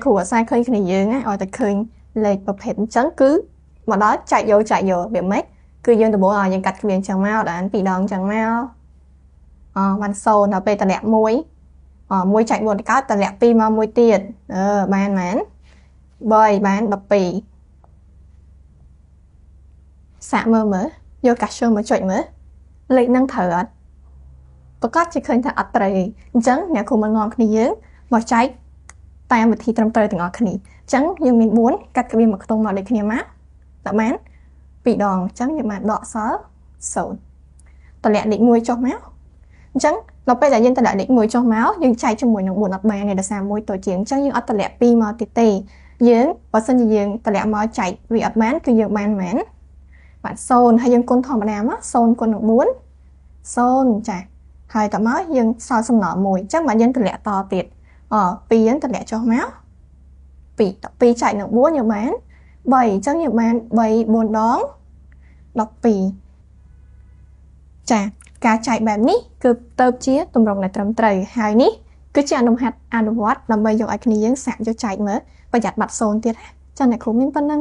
ครูอาศัยเคยគ្នាយើងណាឲ្យតែឃើញលេខប្រភេទអញ្ចឹងគឺមកដល់ចែកយកវាមិនគឺយើងដំបូងឲ្យយើងកាត់គ្មានអញ្ចឹងមកដល់ពីរដងអញ្ចឹងមកបាន0ដល់ពេលតម្លាក់1 1ចែក4ទៅកើតតម្លាក់2មក1ទៀតបានមែន3បាន12សាកមើលយកកាសចូលមកចុចមើលលេខហ្នឹងត្រូវអត់ប្រកាសជាឃើញថាអត់ត្រូវទេអញ្ចឹងអ្នកគ្រូមកនាំគ្នាយើងមកចែកតាមវិធីត្រឹមត្រូវទាំងអស់គ្នាអញ្ចឹងយើងមាន4កាត់គ្មានមកខ្ទង់មកដូចគ្នាមកដល់បាន2ដងអញ្ចឹងយើងបានដកសល់0តម្លាក់លេខ1ចុះមកអញ្ចឹងដល់ពេលដែលយើងតម្លាក់លេខ1ចុះមកយើងចែកជាមួយនឹង4អត់បានទេដោយសារ1តូចជាងអញ្ចឹងយើងអត់តម្លាក់2មកទៀតទេយើងបើសិនជាយើងតម្លាក់មកចែកវាអត់បានគឺយើងបានមែនបាទ0ហើយយើងគុណធម្មតាមក0គុណនឹង4 0ចាហើយតមកយើងសល់សំណល់1អញ្ចឹងបាទយើងតម្លាក់តទៀត2យើងតម្លាក់ចុះមក2ចែកនឹង4យើងបាន3អញ្ចឹងយើងបាន3 4ដង12ចាការចែកបែបនេះគឺទៅជាទម្រង់ដែលត្រឹមត្រូវហើយនេះគឺជាអនុវត្តដើម្បីយកឲ្យគ្នាយើងសាកយកចែកមើលប្រយ័ត្នបាត់0ទៀតចាអ្នកគ្រូមានប៉ុណ្ណឹង